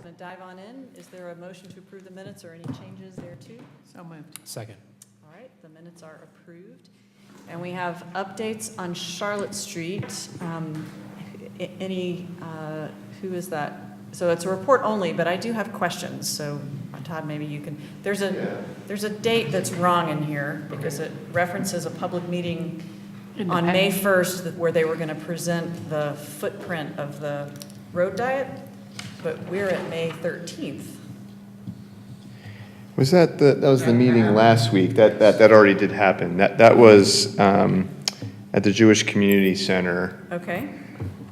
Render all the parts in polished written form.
going to dive on in. Is there a motion to approve the minutes or any changes there too? So moved. Second. All right, the minutes are approved. And we have updates on Charlotte Street. Who is that? So it's a report only, but I do have questions. So Todd, maybe you can, there's a date that's wrong in here because it references a public meeting on May 1st where they were going to present the footprint of the road diet, but we're at May 13th. Was that was the meeting last week? That already did happen. That was at the Jewish Community Center. Okay.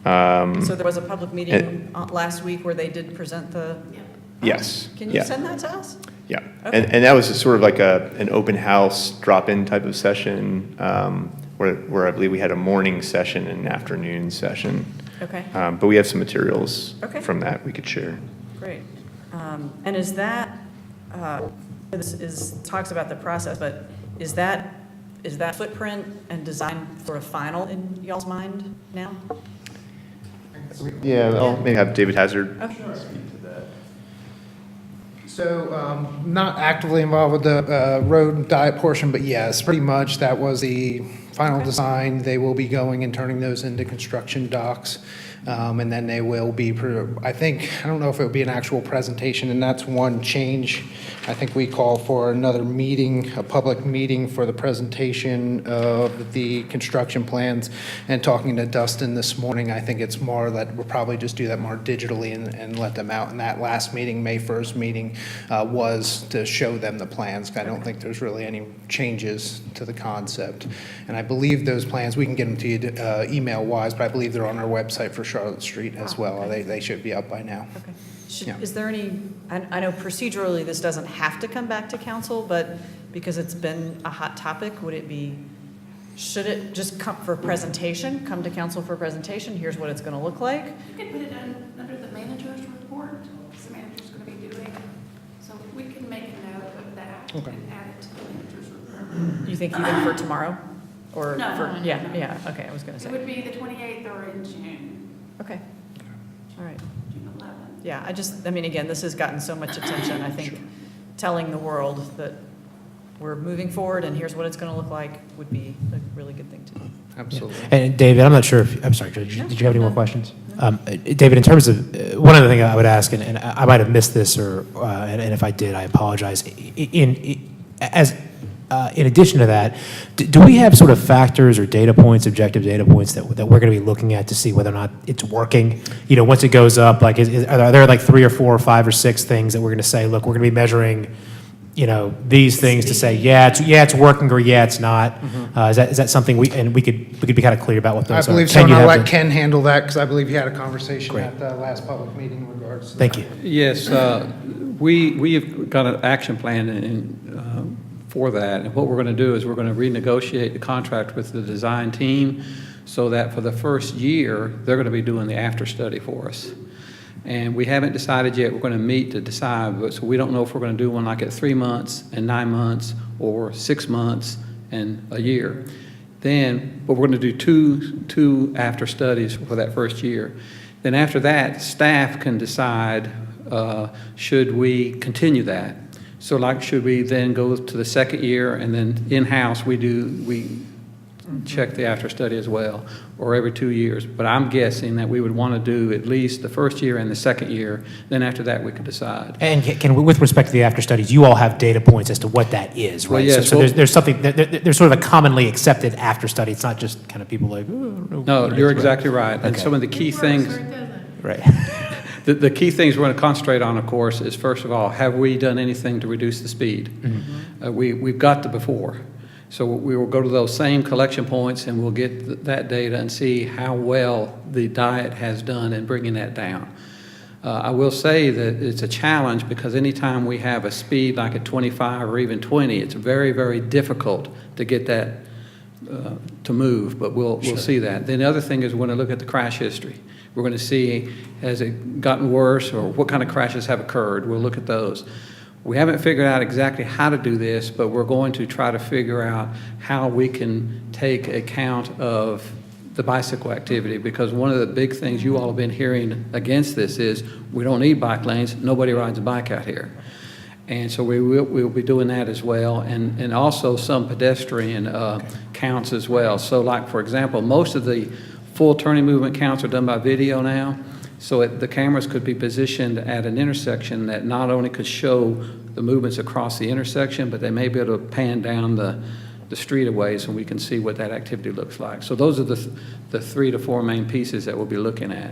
So there was a public meeting last week where they did present the. Yes. Can you send that to us? Yeah. Okay. And that was a sort of like an open house drop-in type of session where I believe we had a morning session and an afternoon session. Okay. But we have some materials Okay. from that we could share. Great. And is that, talks about the process, but is that footprint and design sort of final in y'all's mind now? Yeah, I'll maybe have David Hazard Okay. speak to that. So, not actively involved with the road diet portion, but yes, pretty much that was the final Okay. design. They will be going and turning those into construction docks. And then they will be, I don't know if it would be an actual presentation, and that's one change. I think we call for another meeting, a public meeting for the presentation of the construction plans. And talking to Dustin this morning, I think it's more that we'll probably just do that more digitally and let them out. And that last meeting, May 1st meeting, was to show them the plans. I don't think there's really any changes to the concept. And I believe those plans, we can get them to you email-wise, but I believe they're on our website for Charlotte Street as well. Okay. They should be up by now. Okay. Yeah. Is there any, I know procedurally this doesn't have to come back to council, but because it's been a hot topic, should it just come for presentation, come to council for presentation? Here's what it's going to look like? You could put it under the manager's report, the manager's going to be doing. So we can make a note of that Okay. and add it to the manager's report. You think even for tomorrow? Or No, for, no, yeah, no. yeah, okay, I was going to It say. would be the 28th or in June, Okay, all right. June 11th. Yeah, again, this has gotten so much attention. I think telling the world that we're moving forward and here's what it's going to look like would be a really good thing to do. Absolutely. And David, I'm not sure if, I'm sorry, did you have any more questions? David, in terms of, one other thing I would ask, and I might have missed this, and if I did, I apologize. In addition to that, do we have sort of factors or data points, objective data points that we're going to be looking at to see whether or not it's working? You know, once it goes up, like, are there like 3 or 4 or 5 or 6 things that we're going to say, look, we're going to be measuring, you know, these things to say, yeah, it's working, or yeah, it's not. Is that something we could be kind of clear about what I those are? believe so, Ken, and you I'll have let the- Ken handle that, because I believe you had a conversation Great. at the last public meeting in regards to Thank that. you. Yes, we have got an action plan for that, and what we're going to do is we're going to renegotiate the contract with the design team so that for the first year, they're going to be doing the after-study for us. And we haven't decided yet, we're going to meet to decide, but so we don't know if we're going to do one like at 3 months and 9 months or 6 months and a year. Then, but we're going to do two after studies for that first year. Then after that, staff can decide, should we continue that? So like, should we then go to the second year and then in-house we check the after study as well, or every 2 years? But I'm guessing that we would want to do at least the first year and the second year, then after that we could decide. And can we, with respect to the after studies, you all have data points as to what that is, right? Well, yes, So well- there's something, there's sort of a commonly accepted after study. It's not just kind of people like, oh, I don't know No, what it you're is, right? exactly right. And Okay. some of the key It works things, or it doesn't. Right. the key things we're going to concentrate on, of course, is first of all, have we done anything to reduce the speed? We've got the before. So we will go to those same collection points and we'll get that data and see how well the diet has done in bringing that down. I will say that it's a challenge because anytime we have a speed like at 25 or even 20, it's very, very difficult to get that to move, but we'll see that. Then the other thing is we're going to look at the crash history. We're going to see, has it gotten worse, or what kind of crashes have occurred? We'll look at those. We haven't figured out exactly how to do this, but we're going to try to figure out how we can take account of the bicycle activity, because one of the big things you all have been hearing against this is we don't need bike lanes, nobody rides a bike out here. And so we'll be doing that as well, and also some pedestrian counts as well. So like, for example, most of the full turning movement counts are done by video now, so the cameras could be positioned at an intersection that not only could show the movements across the intersection, but they may be able to pan down the street a ways, and we can see what that activity looks like. So those are the 3 to 4 main pieces that we'll be looking at.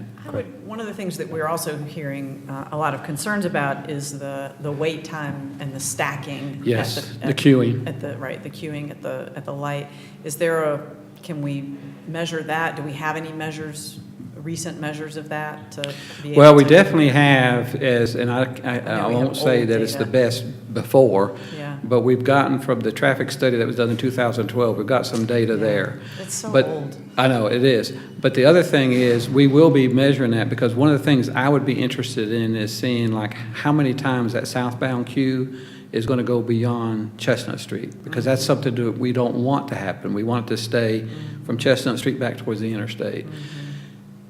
One of the things that we're also hearing a lot of concerns about is the wait time and the stacking. Yes, at the queuing. The queuing at the light. Is there can we measure that? Do we have any recent measures of that to be able Well, we to- definitely have, and I we won't have say old that it's the data. best before, Yeah. but we've gotten from the traffic study that was done in 2012, we've got some data there. It's so But old. I know, it is. But the other thing is, we will be measuring that, because one of the things I would be interested in is seeing like how many times that southbound queue is going to go beyond Chestnut Street, because that's something that we don't want to happen. We want it to stay from Chestnut Street back towards the interstate.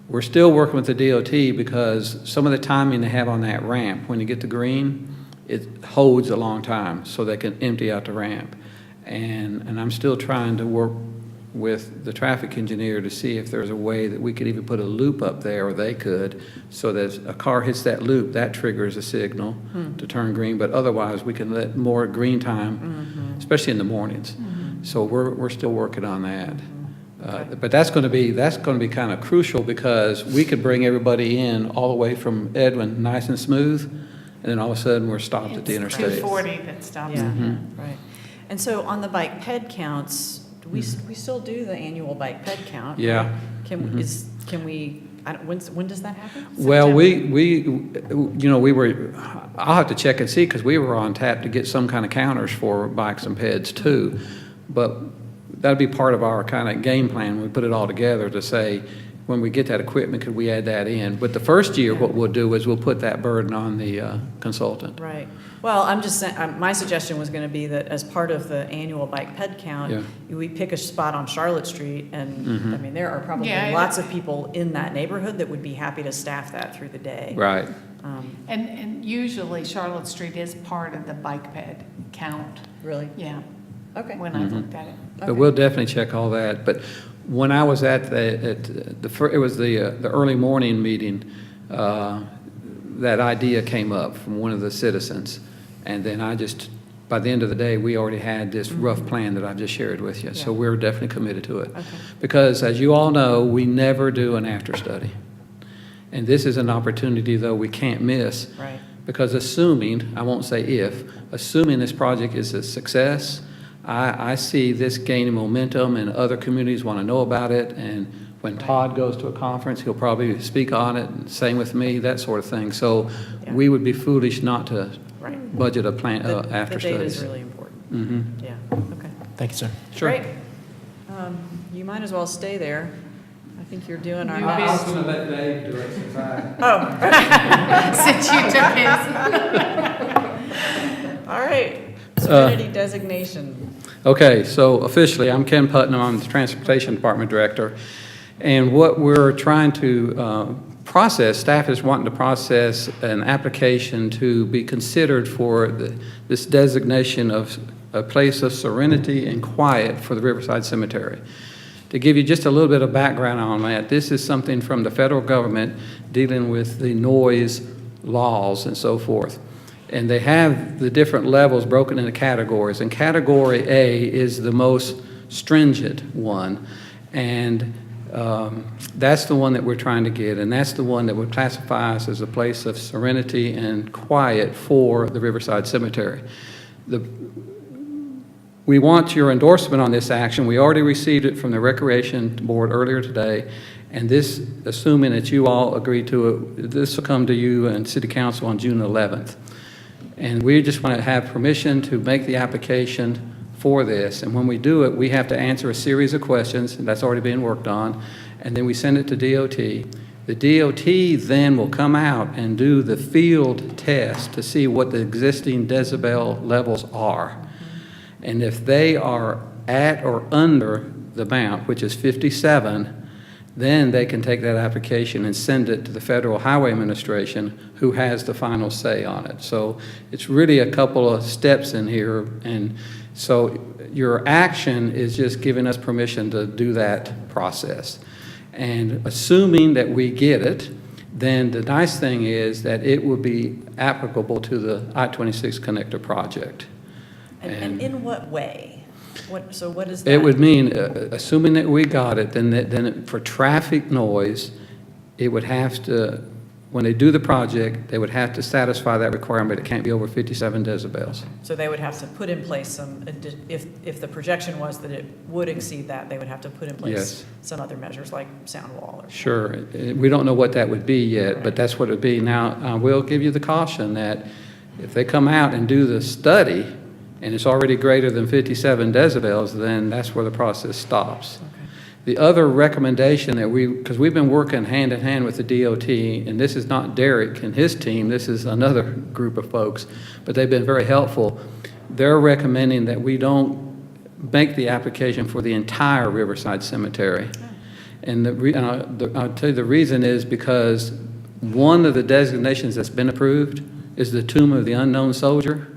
We're still working with the DOT, because some of the timing they have on that ramp, when you get to green, it holds a long time, so they can empty out the ramp. And I'm still trying to work with the traffic engineer to see if there's a way that we could even put a loop up there, or they could, so that if a car hits that loop, that triggers a signal to turn green, but otherwise we can let more green time, especially in the mornings. So we're still working on that. But that's going to be kind of crucial, because we could bring everybody in all the way from Edwin nice and smooth, and then all of a sudden we're stopped at the It's interstate. 240 that stops. Yeah, Mm-hmm. right. And so on the bike ped counts, do we still do the annual bike ped count? Yeah. Can we, when does that happen? Well, September? I'll have to check and see, because we were on tap to get some kind of counters for bikes and peds too. But that'd be part of our kind of game plan when we put it all together, to say, when we get that equipment, could we add that in? But the first year, what we'll do is we'll put that burden on the consultant. Right. Well, I'm just saying, my suggestion was going to be that as part of the annual bike ped count, Yeah. we pick a spot on Charlotte Street, and I mean, there are probably Yeah, lots of people in that neighborhood that would be happy to staff that through the day. Right. And usually Charlotte Street is part of the bike ped count. Really? Yeah, Okay. when I looked at it. But we'll definitely check all that. But when I was it was the early morning meeting, that idea came up from one of the citizens. And then by the end of the day, we already had this rough plan that I've just shared with you. So Yeah. we're definitely committed to it. Okay. Because as you all know, we never do an after study. And this is an opportunity, though, we can't miss. Right. Because assuming, I won't say if, assuming this project is a success, I see this gaining momentum, and other communities want to know about it. And when Todd goes to a conference, he'll probably speak on it, and same with me, that sort of thing. So Yeah. we would be foolish not to Right. budget a plan after The data is studies. really important. Mhm. Yeah, okay. Thank you, sir. Sure. Great. You might as well stay there. I think you're doing our You best. going to let Dave do it since Oh, Since you took his. all right. Serenity designation. Okay, so officially, I'm Ken Putnam, I'm the Transportation Department Director, and what we're trying to process, staff is wanting to process an application to be considered for this designation of a place of serenity and quiet for the Riverside Cemetery. To give you just a little bit of background on that, this is something from the federal government dealing with the noise laws and so forth. And they have the different levels broken into categories. And Category A is the most stringent one. And that's the one that we're trying to get. And that's the one that would classify us as a place of serenity and quiet for the Riverside Cemetery. We want your endorsement on this action. We already received it from the Recreation Board earlier today. And this, assuming that you all agree to it, this will come to you and City Council on June 11th. And we just want to have permission to make the application for this. And when we do it, we have to answer a series of questions, and that's already being worked on. And then we send it to DOT. The DOT then will come out and do the field test to see what the existing decibel levels are. And if they are at or under the amount, which is 57, then they can take that application and send it to the Federal Highway Administration, who has the final say on it. So it's really a couple of steps in here, and so your action is just giving us permission to do that process. And assuming that we get it, then the nice thing is that it will be applicable to the I-26 connector project. And in what way? So what is that? It would mean, assuming that we got it, for traffic noise, it would have to, when they do the project, they would have to satisfy that requirement. It can't be over 57 decibels. So they would have to put in place some, if the projection was that it would exceed that, they would have to put in place Yes. some other measures like sound wall or. Sure. We don't know what that would be yet, but that's what it would be. Now, I will give you the caution that if they come out and do the study, and it's already greater than 57 decibels, then that's where the process stops. Okay. The other recommendation that because we've been working hand in hand with the DOT, and this is not Derek and his team, this is another group of folks, but they've been very helpful. They're recommending that we don't make the application for the entire Riverside Cemetery. And I'll tell you the reason is because one of the designations that's been approved is the Tomb of the Unknown Soldier.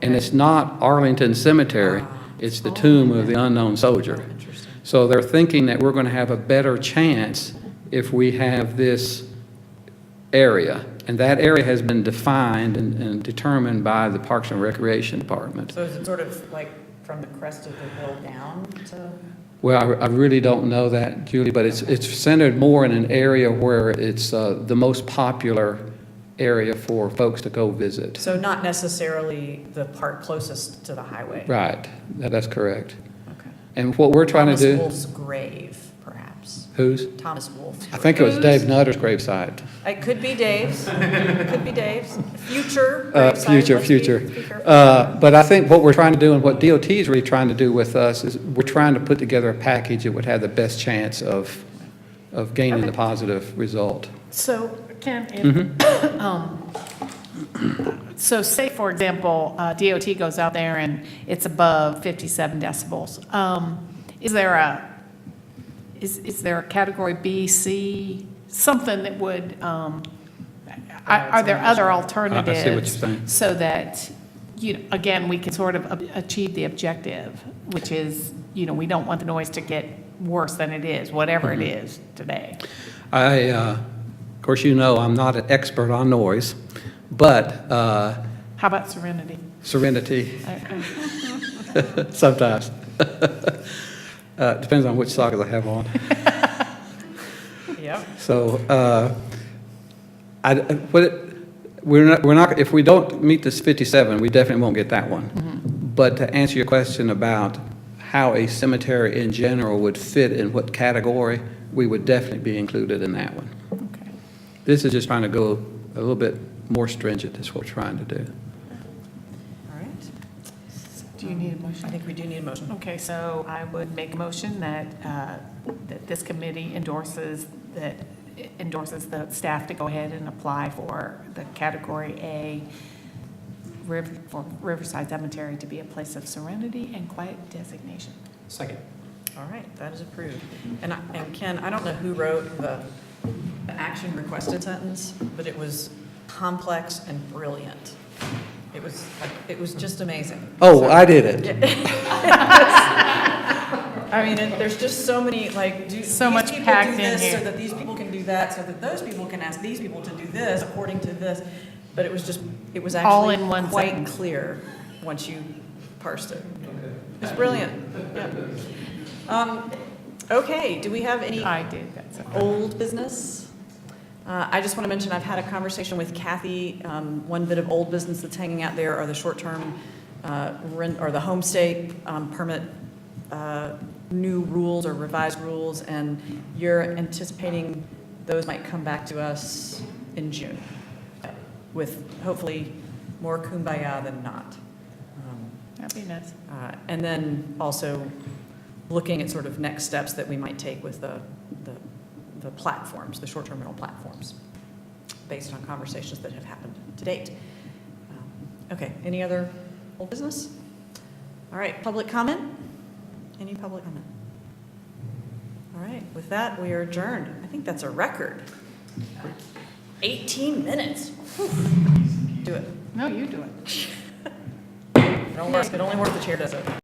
And Okay. it's not Arlington Cemetery, it's the Tomb of the Unknown Soldier. Interesting. So they're thinking that we're going to have a better chance if we have this area. And that area has been defined and determined by the Parks and Recreation Department. So is it sort of like from the crest of the hill down to? Well, I really don't know that, Julie, but it's centered more in an area where it's the most popular area for folks to go visit. So not necessarily the part closest to the highway? Right, that's correct. Okay. And what we're trying to do. Thomas Wolfe's grave, perhaps. Whose? Thomas Wolfe. I think it was Dave Nutter's gravesite. It could be Dave's. Could be Dave's. Future gravesite. Future. Let's be careful. But I think what we're trying to do and what DOT is really trying to do with us is we're trying to put together a package that would have the best chance of gaining the positive result. So, Ken, Mm-hmm. so say, for example, DOT goes out there and it's above 57 decibels. Is there a category B, C, something that would, are there other alternatives? I see what you're saying. So that, again, we can sort of achieve the objective, which is, we don't want the noise to get worse than it is, whatever it is today. Of course, I'm not an expert on noise, but How about Serenity? Serenity, sometimes. Depends on which sockets I have on. Yep. So, we're not, if we don't meet this 57, we definitely won't get that one. But to answer your question about how a cemetery in general would fit in what category, we would definitely be included in that one. Okay. This is just trying to go a little bit more stringent is what we're trying to do. All right. Do you need a motion? I think we do need a motion. Okay, so I would make a motion that, that this committee endorses the staff to go ahead and apply for the category A for Riverside Cemetery to be a place of serenity and quiet designation. Second. All right, that is approved. And Ken, I don't know who wrote the action requested sentence, but it was complex and brilliant. It was just amazing. Oh, So- I did it. I mean, there's just so many, So much packed in So here. that these people can do that, so that those people can ask these people to do this according to this. But it was All actually in one quite sentence. clear once you parsed it. It's brilliant, yeah. Okay, do we have any I did, that's okay. old business? I just want to mention, I've had a conversation with Kathy. One bit of old business that's hanging out there are the short-term rent, or the homestay permit new rules or revised rules, and you're anticipating those might come back to us in June with hopefully more kumbaya than not. That'd be nice. And then also looking at sort of next steps that we might take with the platforms, the short-term rental platforms, based on conversations that have happened to date. Okay, any other old business? All right, public comment? Any public comment? All right, with that, we are adjourned. I think that's a record. 18 minutes. Whew. Do it. No, you do it. It only works if the chair does it.